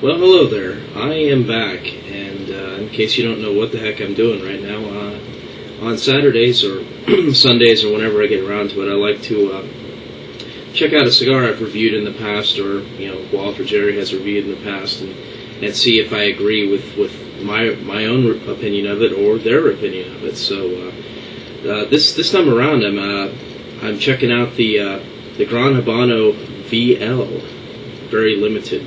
Well, hello there. I am back, and in case you don't know what the heck I'm doing right now, on Saturdays or Sundays or whenever I get around to it, I like to check out a cigar I've reviewed in the past, or Walt or Jerry has reviewed in the past, and see if I agree with my own opinion of it or their opinion of it. So this time around, I'm checking out the Gran Habano VL, very limited.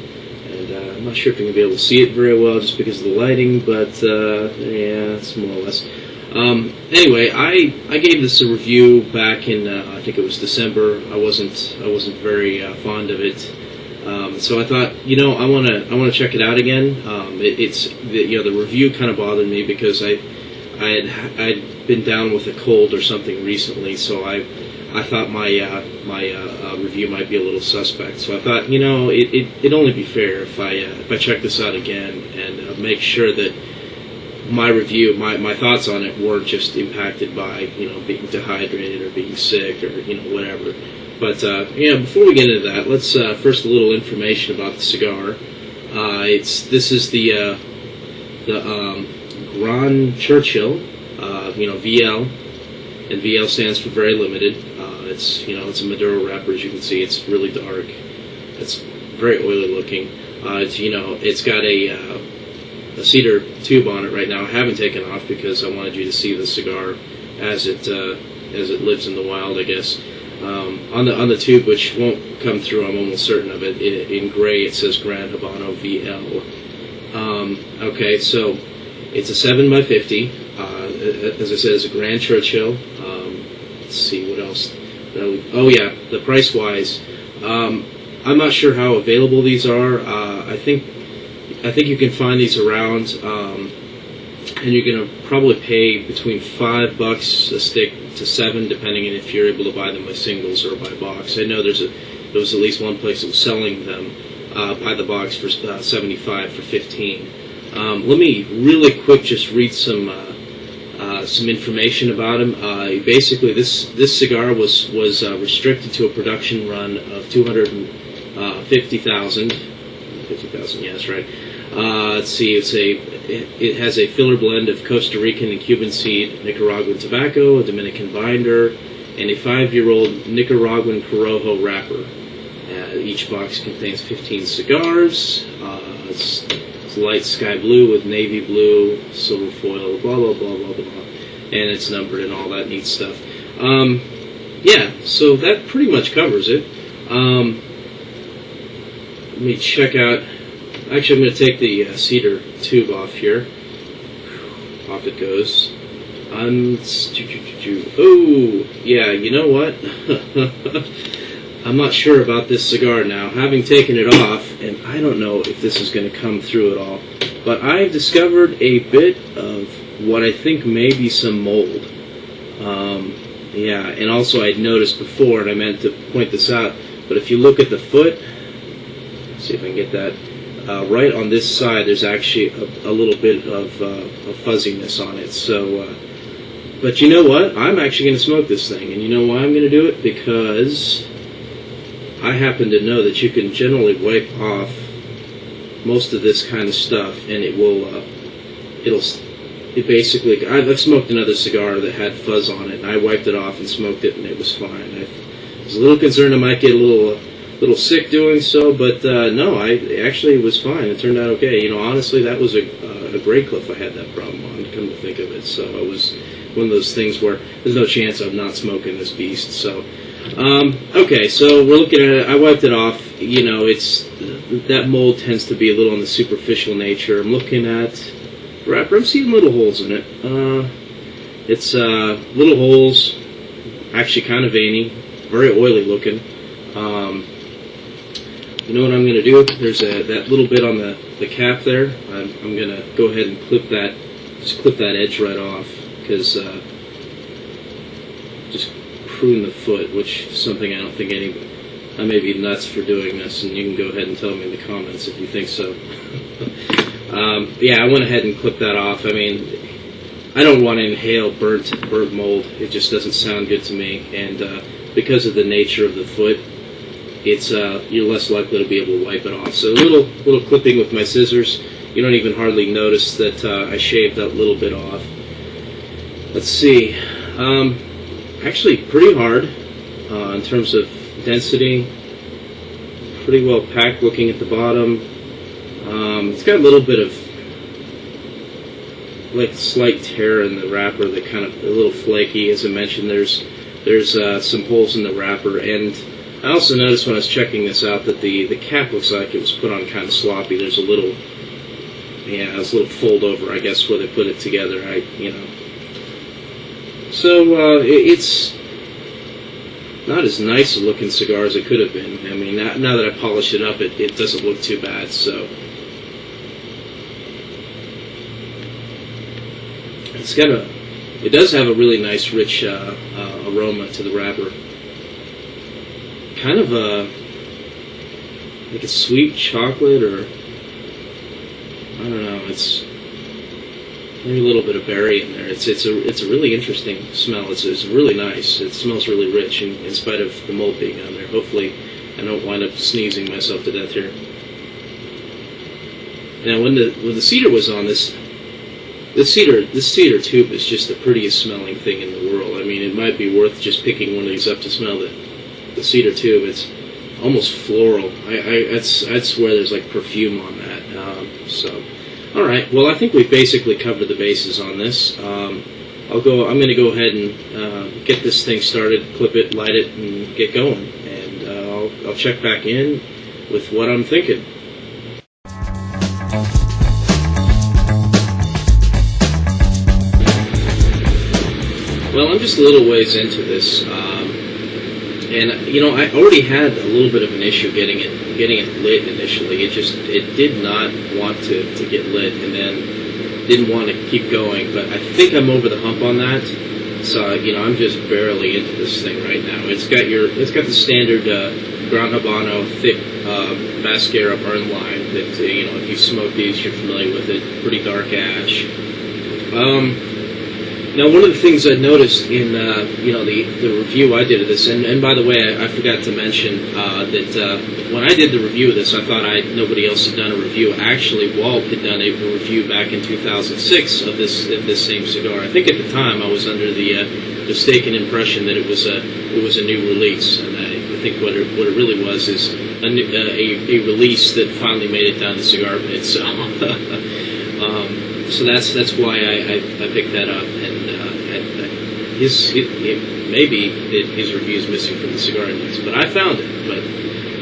I'm not sure if you're going to be able to see it very well just because of the lighting, but yeah, it's more or less. Anyway, I gave this a review back in I think it was December. I wasn't very fond of it, so I thought I want to check it out again. The review kind of bothered me because I'd been down with a cold or something recently, so I thought my review might be a little suspect. So I thought, it'd only be fair if I check this out again and make sure that my review, my thoughts on it weren't just impacted by being dehydrated or being sick or whatever. But before we get into that, let's first a little information about the cigar. This is the Gran Churchill, VL, and VL stands for very limited. It's a Maduro wrapper, as you can see. It's really dark. It's very oily looking. It's got a cedar tube on it right now. I haven't taken off because I wanted you to see the cigar as it lives in the wild, I guess. On the tube, which won't come through, I'm almost certain of it. In gray, it says Gran Habano VL. Okay, so it's a 7x50. As I said, it's a Gran Churchill. Let's see what else. Oh yeah, the price-wise, I'm not sure how available these are. I think you can find these around, and you're gonna probably pay between $5 a stick to $7, depending on if you're able to buy them by singles or by box. I know there was at least one place that was selling them by the box for $75 for $15. Let me really quick just read some information about him. Basically, this cigar was restricted to a production run of 250,000. 50,000, yeah, that's right. Let's see. It has a filler blend of Costa Rican and Cuban seed, Nicaraguan tobacco, a Dominican binder, and a 5-year-old Nicaraguan Corojo wrapper. Each box contains 15 cigars. It's light sky blue with navy blue, silver foil, blah blah blah blah blah, and it's numbered and all that neat stuff. Yeah, so that pretty much covers it. Let me check out. Actually, I'm going to take the cedar tube off here. Off it goes. Oh, yeah. You know what? I'm not sure about this cigar now. Having taken it off, and I don't know if this is going to come through at all, but I've discovered a bit of what I think may be some mold. Yeah, and also I'd noticed before, and I meant to point this out, but if you look at the foot, let's see if I can get that, right on this side there's actually a little bit of fuzziness on it. So, but you know what? I'm actually going to smoke this thing, and you know why I'm going to do it? Because I happen to know that you can generally wipe off most of this kind of stuff, and it basically. I've smoked another cigar that had fuzz on it, and I wiped it off and smoked it, and it was fine. I was a little concerned I might get a little sick doing so, but no, it was fine. It turned out okay. Honestly, that was a Grey Cliff I had that problem on, come to think of it. So it was one of those things where there's no chance of not smoking this beast. So. Okay, so we're looking at it. I wiped it off. That mold tends to be a little on the superficial nature. I'm looking at the wrapper. I'm seeing little holes in it. It's little holes, actually kind of veiny, very oily looking. You know what I'm going to do? There's that little bit on the cap there. I'm going to go ahead and clip that edge right off, because just prune the foot, which is something I don't think I may be nuts for doing this, and you can go ahead and tell me in the comments if you think so. Yeah, I went ahead and clipped that off. I mean, I don't want to inhale burnt mold. It just doesn't sound good to me, and because of the nature of the foot, it's you're less likely to be able to wipe it off. So a little clipping with my scissors. You don't even hardly notice that I shaved that little bit off. Let's see. Actually, pretty hard in terms of density. Pretty well packed looking at the bottom. It's got a little bit of like slight tear in the wrapper, that kind of a little flaky. As I mentioned, there's some holes in the wrapper, and I also noticed when I was checking this out that the cap looks like it was put on kind of sloppy. There's a little, yeah, it's a little fold over, I guess, where they put it together. So it's not as nice a looking cigar as it could have been. I mean, now that I polished it up, it doesn't look too bad. So it does have a really nice, rich aroma to the wrapper. Kind of like a sweet chocolate, or I don't know. It's maybe a little bit of berry in there. It's a really interesting smell. It's really nice. It smells really rich, in spite of the mold being on there. Hopefully, I don't wind up sneezing myself to death here. Now, when the cedar was on this cedar tube is just the prettiest smelling thing in the world. I mean, it might be worth just picking one of these up to smell the cedar tube. It's almost floral. I'd swear there's like perfume on that. All right. Well, I think we've basically covered the bases on this. I'm going to go ahead and get this thing started, clip it, light it, and get going. And I'll check back in with what I'm thinking. Well, I'm just a little ways into this, and I already had a little bit of an issue getting it lit initially. It did not want to get lit, and then didn't want to keep going. But I think I'm over the hump on that. So I'm just barely into this thing right now. It's got the standard Gran Habano thick mascara burn line that if you smoke these, you're familiar with it. Pretty dark ash. Now, one of the things I noticed in the review I did of this, and by the way, I forgot to mention that when I did the review of this, I thought nobody else had done a review. Actually, Walt had done a review back in 2006 of this same cigar. I think at the time I was under the mistaken impression that it was a new release, and I think what it really was is a release that finally made it down to cigar pit. So that's why I picked that up, and maybe his review is missing from the cigar index, but I found it. But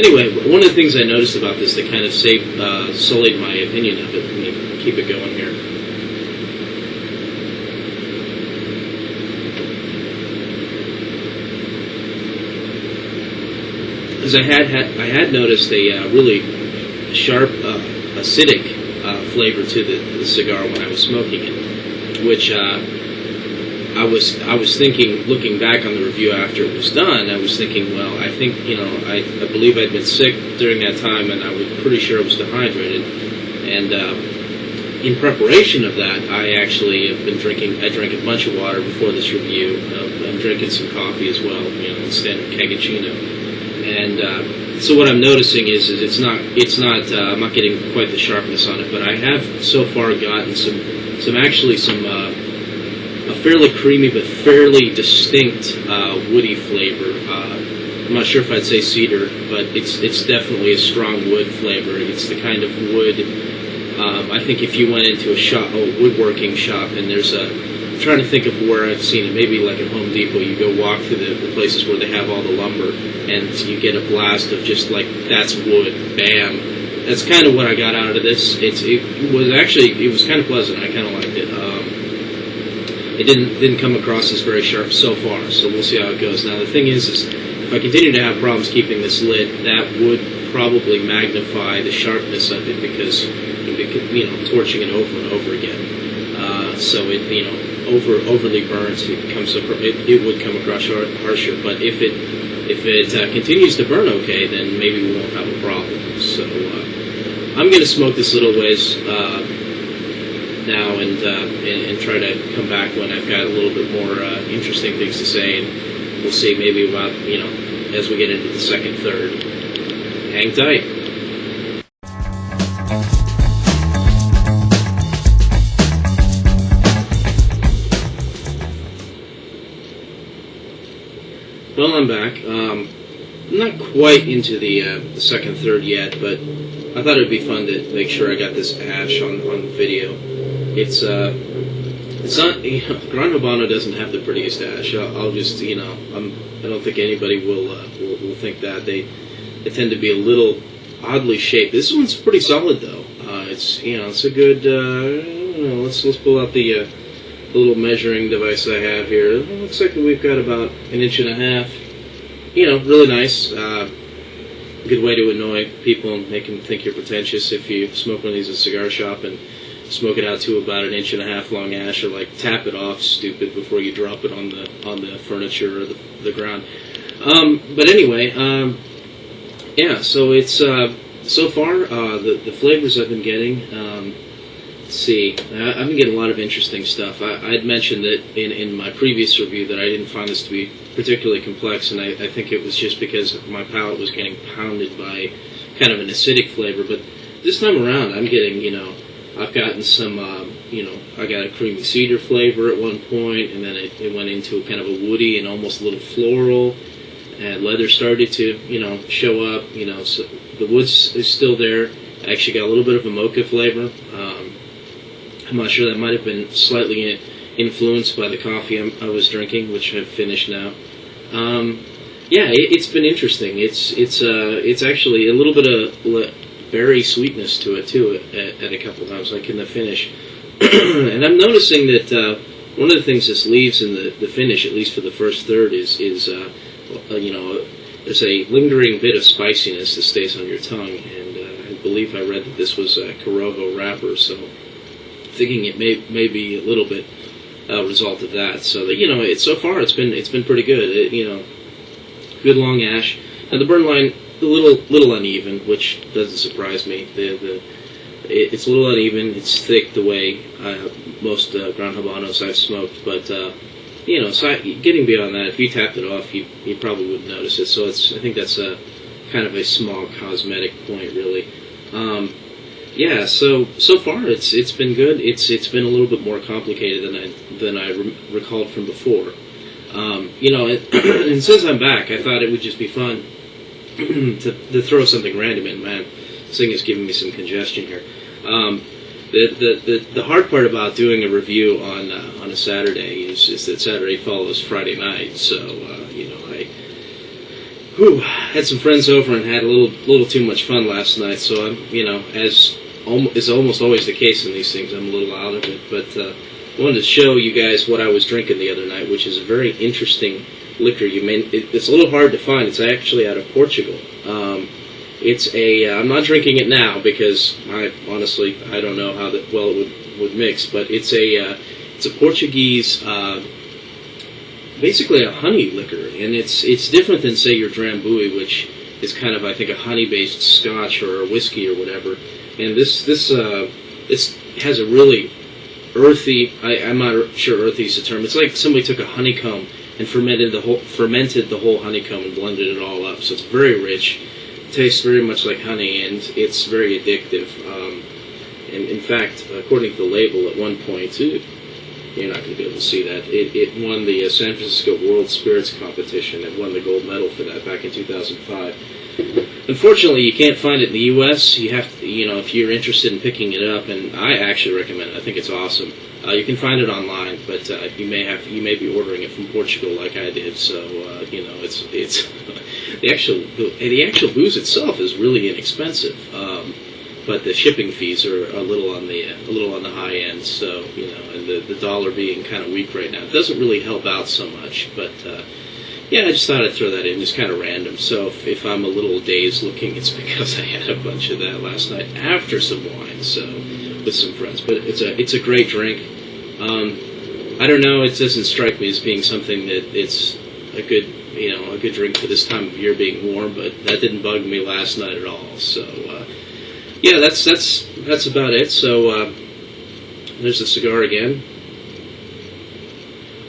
anyway, one of the things I noticed about this that kind of sullied my opinion of it. Let me keep it going here. As I had noticed a really sharp acidic flavor to the cigar when I was smoking it, which I was thinking, looking back on the review after it was done, I was thinking, well, I think I believe I'd been sick during that time, and I was pretty sure I was dehydrated, and in preparation of that, I actually have been drinking. I drank a bunch of water before this review. I'm drinking some coffee as well, standard cappuccino, and so what I'm noticing is it's not I'm not getting quite the sharpness on it, but I have so far gotten some a fairly creamy but fairly distinct woody flavor. I'm not sure if I'd say cedar, but it's definitely a strong wood flavor. It's the kind of wood. I think if you went into a woodworking shop, and I'm trying to think of where I've seen it, maybe like at Home Depot, you go walk through the places where they have all the lumber, and you get a blast of just like, that's wood, bam. That's kind of what I got out of this. It was kind of pleasant. I kind of liked it. It didn't come across as very sharp so far, so we'll see how it goes. Now the thing is if I continue to have problems keeping this lit, that would probably magnify the sharpness of it, because torching it over and over again. So it overly burns, it would come across harsher. But if it continues to burn okay, then maybe we won't have a problem. So I'm going to smoke this little ways now, and try to come back when I've got a little bit more interesting things to say, and we'll see maybe about as we get into the second, third. hang tight. Well, I'm back. I'm not quite into the second third yet, but I thought it would be fun to make sure I got this ash on video. It's not, Gran Habano doesn't have the prettiest ash. I'll just, I don't think anybody will think that. They tend to be a little oddly shaped. This one's pretty solid though. It's a good. Let's pull out the little measuring device I have here. It looks like we've got about 1.5 inches. Really nice. Good way to annoy people and make them think you're pretentious if you smoke one of these at a cigar shop and smoke it out to about 1.5 inch long ash, or like tap it off, stupid, before you drop it on the furniture or the ground. But anyway, so it's so far the flavors I've been getting. Let's see, I've been getting a lot of interesting stuff. I'd mentioned that in my previous review that I didn't find this to be particularly complex, and I think it was just because my palate was getting pounded by kind of an acidic flavor. But this time around, I'm getting, I've gotten some, I got a creamy cedar flavor at one point, and then it went into a kind of a woody and almost a little floral, and leather started to, show up, so the woods is still there. I actually got a little bit of a mocha flavor. I'm not sure, that might have been slightly influenced by the coffee I was drinking, which I've finished now. It's been interesting. It's actually a little bit of berry sweetness to it too at a couple times, like in the finish. And I'm noticing that one of the things this leaves in the finish, at least for the first third, is there's a lingering bit of spiciness that stays on your tongue. And I believe I read that this was a Corojo wrapper, so thinking it may be a little bit result of that. So that, so far it's been pretty good. Good long ash, and the burn line a little uneven, which doesn't surprise me. It's a little uneven. It's thick the way most Gran Habanos I've smoked, but so getting beyond that, if you tapped it off, you probably wouldn't notice it. So I think that's a kind of a small cosmetic point, really. So far it's been good. It's been a little bit more complicated than I recalled from before. And since I'm back, I thought it would just be fun to throw something random in. Man, this thing is giving me some congestion here. The hard part about doing a review on a Saturday is that Saturday follows Friday night. So I had some friends over and had a little too much fun last night. So I'm as is almost always the case in these things, I'm a little out of it. But I wanted to show you guys what I was drinking the other night, which is a very interesting liquor. It's a little hard to find. It's actually out of Portugal. I'm not drinking it now because I don't know how well it would mix, but it's a Portuguese, basically a honey liquor, and it's different than, say, your Drambuie, which is kind of, I think, a honey-based scotch or a whiskey or whatever. And this has a really earthy, I'm not sure earthy is the term. It's like somebody took a honeycomb and fermented the whole honeycomb and blended it all up. So it's very rich, tastes very much like honey, and it's very addictive. And in fact, according to the label, at one point, you're not going to be able to see that, it won the San Francisco World Spirits Competition and won the gold medal for that back in 2005. Unfortunately, you can't find it in the U.S. You have to, if you're interested in picking it up, and I actually recommend it. I think it's awesome. You can find it online, but you may be ordering it from Portugal like I did. So it's the actual booze itself is really inexpensive, but the shipping fees are a little on the high end. So and the dollar being kind of weak right now, it doesn't really help out so much, but. I just thought I'd throw that in, just kind of random. So if I'm a little dazed looking, it's because I had a bunch of that last night after some wine, so with some friends. But it's a great drink. I don't know, it doesn't strike me as being something that it's a good drink for this time of year, being warm. But that didn't bug me last night at all. So that's about it. So there's the cigar again,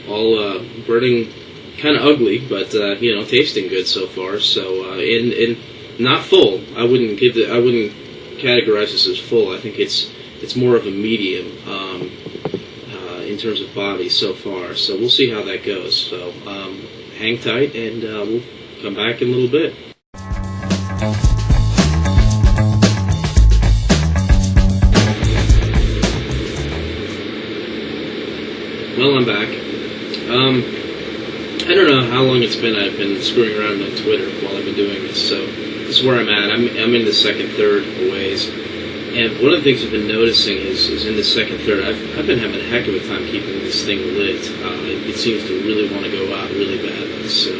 all burning. Kind of ugly, but tasting good so far. So, and not full. I wouldn't categorize this as full. I think it's more of a medium in terms of body so far. So we'll see how that goes. So hang tight, and we'll come back in a little bit. Well, I'm back. I don't know how long it's been. I've been screwing around on Twitter while I've been doing this, so this is where I'm at. I'm in the second third a ways, and one of the things I've been noticing is in the second third, I've been having a heck of a time keeping this thing lit. It seems to really want to go out really badly, so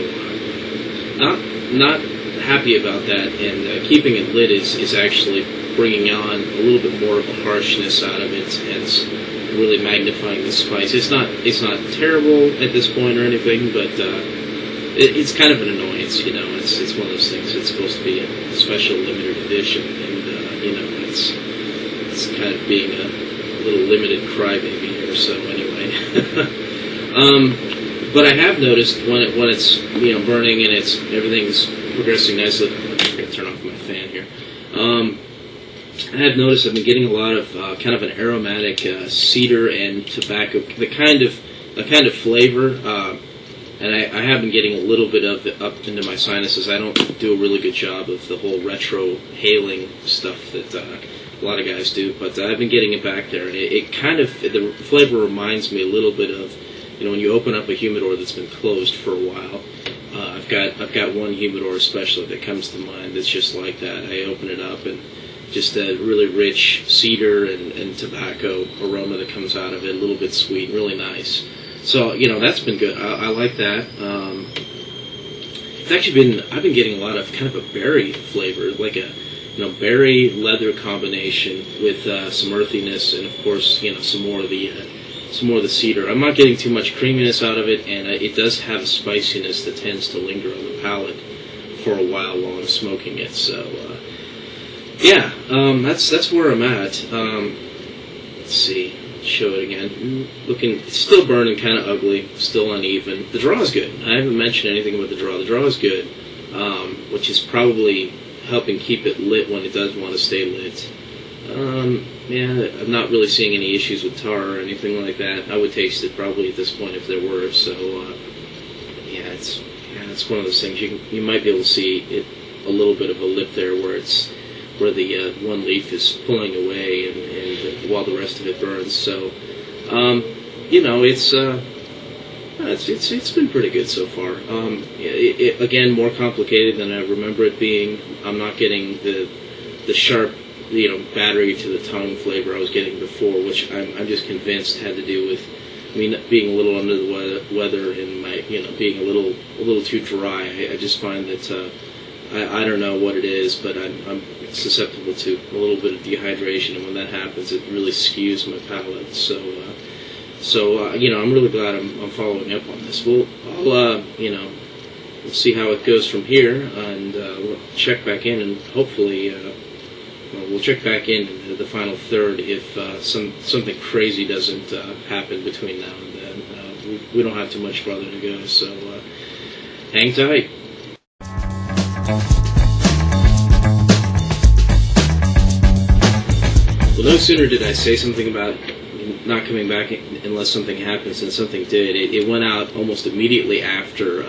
not happy about that. And keeping it lit is actually bringing on a little bit more of a harshness out of it, and it's really magnifying the spice. It's not terrible at this point or anything, but it's kind of an annoyance, you know. It's one of those things. It's supposed to be a special limited edition, and you know, it's kind of being a little limited crybaby here. So anyway, but I have noticed when it's burning and everything's progressing nicely. I'm gonna turn off my fan here. I have noticed I've been getting a lot of kind of an aromatic cedar and tobacco, the kind of flavor, and I have been getting a little bit of it up into my sinuses. I don't do a really good job of the whole retro hailing stuff that a lot of guys do, but I've been getting it back there, and the flavor reminds me a little bit of, when you open up a humidor that's been closed for a while. I've got one humidor especially that comes to mind that's just like that. I open it up and just a really rich cedar and tobacco aroma that comes out of it, a little bit sweet, really nice. So, that's been good. I like that. It's actually I've been getting a lot of kind of a berry flavor, like a, berry leather combination with some earthiness, and of course, some more of the cedar. I'm not getting too much creaminess out of it, and it does have a spiciness that tends to linger on the palate for a while I'm smoking it. So, yeah, that's where I'm at. Let's see, show it again. It's still burning, kind of ugly, still uneven. The draw is good. I haven't mentioned anything about the draw. The draw is good, which is probably helping keep it lit when it does want to stay lit. Yeah, I'm not really seeing any issues with tar or anything like that. I would taste it probably at this point if there were. So, yeah, it's one of those things. You might be able to see it a little bit of a lip there where the one leaf is pulling away and while the rest of it burns. So, it's been pretty good so far. Again, more complicated than I remember it being. I'm not getting the sharp, battery to the tongue flavor I was getting before, which I'm just convinced had to do with me being a little under the weather and my, being a little too dry. I just find that I don't know what it is, but I'm susceptible to a little bit of dehydration, and when that happens, it really skews my palate. So I'm really glad I'm following up on this. We'll see how it goes from here, and we'll check back in, and hopefully, we'll check back in the final third if something crazy doesn't happen between now and then. We don't have too much farther to go, so hang tight. Well, no sooner did I say something about not coming back unless something happens, and something did. It went out almost immediately after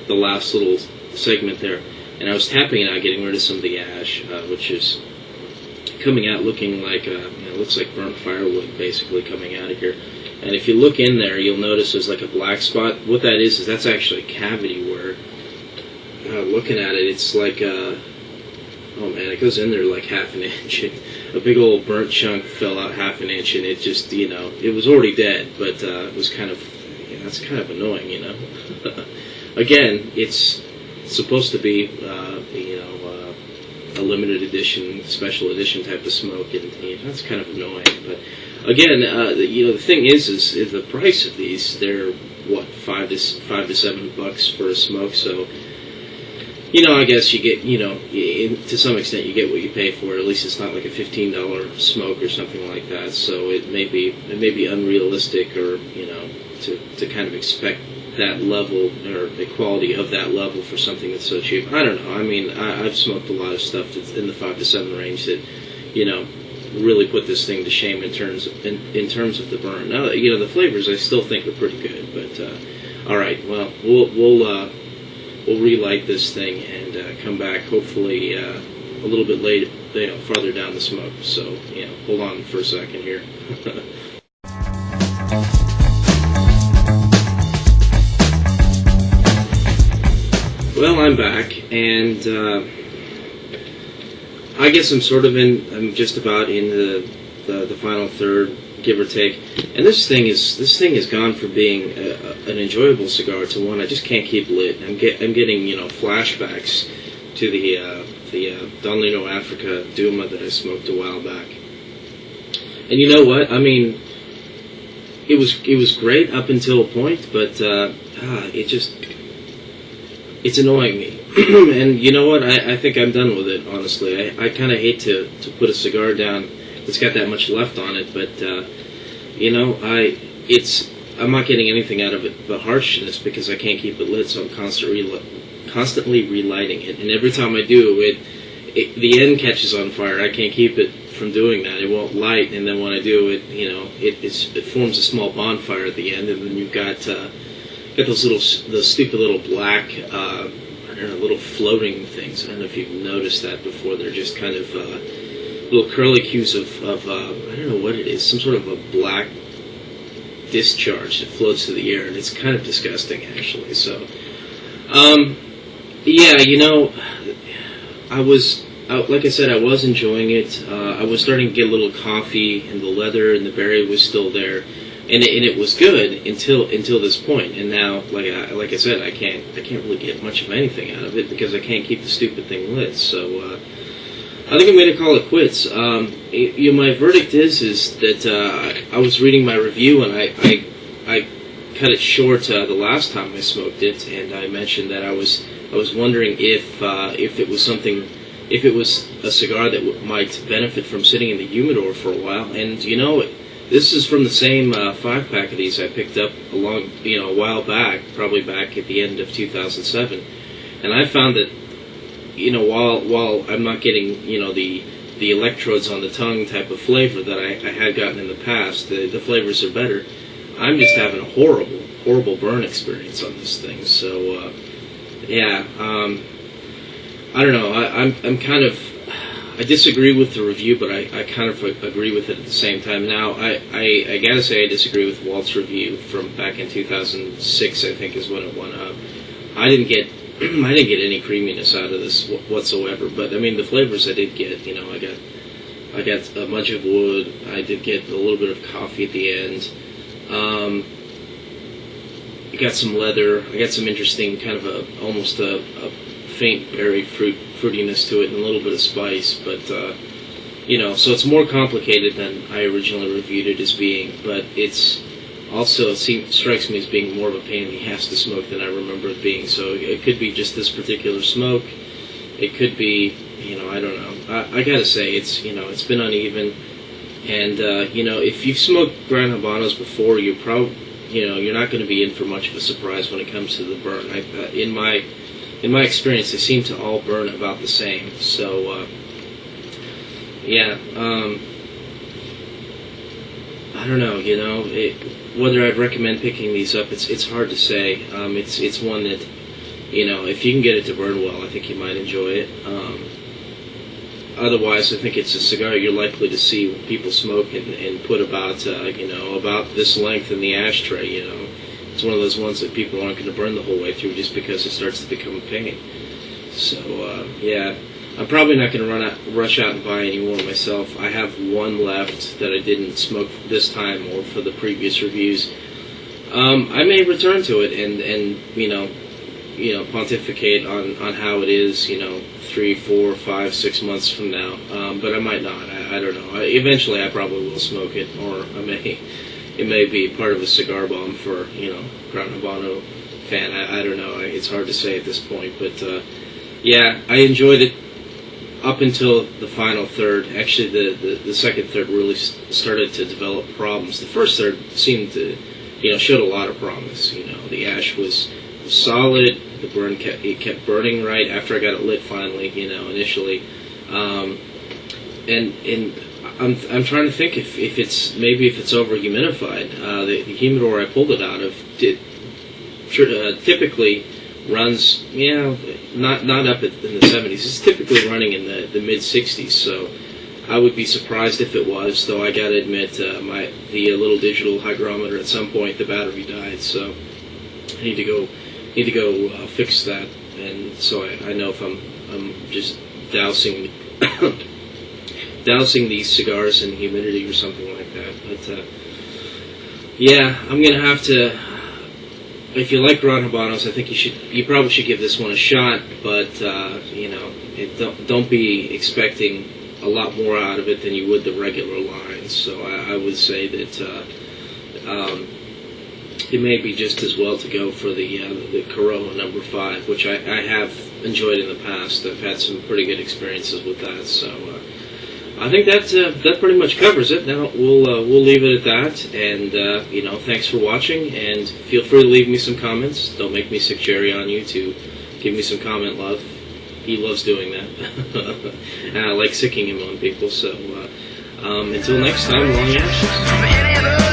the last little segment there, and I was tapping it out, getting rid of some of the ash, which is coming out looking like it looks like burnt firewood basically coming out of here. And if you look in there, you'll notice there's like a black spot. What that is that's actually a cavity where, looking at it, it's like oh man, it goes in there like half an inch. A big old burnt chunk fell out half an inch, and it just, it was already dead, but it was kind of, that's kind of annoying, Again, it's supposed to be, a limited edition, special edition type of smoke, and that's kind of annoying. But again, the thing is the price of these, they're what, $5 to $7 for a smoke, so. I guess you get, to some extent you get what you pay for it. At least it's not like a $15 smoke or something like that. So it may be unrealistic, or to kind of expect that level or the quality of that level for something that's so cheap. I don't know. I mean, I've smoked a lot of stuff that's in the 5 to 7 range that, really put this thing to shame in terms of the burn. Now, the flavors I still think are pretty good. But all right, well, we'll relight this thing and come back hopefully a little bit late, farther down the smoke. So hold on for a second here. Well, I'm back, and I guess I'm just about in the final third, give or take. And this thing has gone from being an enjoyable cigar to one I just can't keep lit. I'm getting flashbacks to the Don Lino Africa Duma that I smoked a while back. And you know what? I mean, it was great up until a point, but it's annoying me. And you know what? I think I'm done with it, honestly. I kind of hate to put a cigar down that's got that much left on it, but I'm not getting anything out of it but harshness because I can't keep it lit, so I'm constantly relighting it. And every time I do, the end catches on fire. I can't keep it from doing that. It won't light, and then when I do it, it forms a small bonfire at the end, and then you've got those stupid little black, little floating things. I don't know if you've noticed that before. They're just kind of little curlicues of I don't know what it is, some sort of a black discharge that floats through the air, and it's kind of disgusting, actually. So, like I said, I was enjoying it. I was starting to get a little coffee, and the leather and the berry was still there. And it was good until this point, and now, like I said, I can't really get much of anything out of it because I can't keep the stupid thing lit. So I think I'm going to call it quits. My verdict is that I was reading my review and I cut it short the last time I smoked it, and I mentioned that I was wondering if it was a cigar that might benefit from sitting in the humidor for a while, and this is from the same 5-pack of these I picked up a while back, probably back at the end of 2007, and I found that while I'm not getting the electrodes on the tongue type of flavor that I had gotten in the past, the flavors are better. I'm just having a horrible burn experience on this thing. So I don't know. I'm kind of. I disagree with the review, but I kind of agree with it at the same time. Now, I gotta say I disagree with Walt's review from back in 2006, I think is when it went up. I didn't get any creaminess out of this whatsoever, but I mean the flavors I did get, I got a bunch of wood, I did get a little bit of coffee at the end, I got some leather, I got some interesting kind of almost a faint berry fruitiness to it and a little bit of spice, but so it's more complicated than I originally reviewed it as being, but it's also strikes me as being more of a pain in the ass to smoke than I remember it being. So it could be just this particular smoke, it could be I don't know. I gotta say it's been uneven, and if you've smoked Gran Habanos before, you're not going to be in for much of a surprise when it comes to the burn. In my experience, they seem to all burn about the same. So, I don't know. Whether I'd recommend picking these up, it's hard to say. It's one that, if you can get it to burn well, I think you might enjoy it. Otherwise, I think it's a cigar you're likely to see people smoke and put about this length in the ashtray. It's one of those ones that people aren't going to burn the whole way through just because it starts to become a pain. So, I'm probably not going to rush out and buy any more myself. I have one left that I didn't smoke this time or for the previous reviews. I may return to it and pontificate on how it is, 3, 4, 5, 6 months from now. But I might not. I don't know. Eventually, I probably will smoke it, or it may be part of a cigar bomb for, Gran Habano fan. I don't know. It's hard to say at this point. But, I enjoyed it up until the final third. Actually, the second third really started to develop problems. The first third seemed to, showed a lot of promise. The ash was solid. The burn kept burning right after I got it lit finally. Initially, and I'm trying to think if it's over humidified. The humidor I pulled it out of typically runs not up in the 70s. It's typically running in the mid 60s. So I would be surprised if it was. Though I gotta admit, the little digital hygrometer at some point the battery died. So I need to go fix that. And so I know if I'm just dousing these cigars in humidity or something like that. But yeah, I'm gonna have to. If you like Gran Habanos, I think you probably should give this one a shot. But don't be expecting a lot more out of it than you would the regular lines. So I would say that it may be just as well to go for the Corojo No. 5, which I have enjoyed in the past. I've had some pretty good experiences with that. So I think that pretty much covers it. Now we'll leave it at that. And thanks for watching. And feel free to leave me some comments. Don't make me sick Jerry on you to give me some comment love. He loves doing that. And I like sicking him on people. So until next time, long ashes.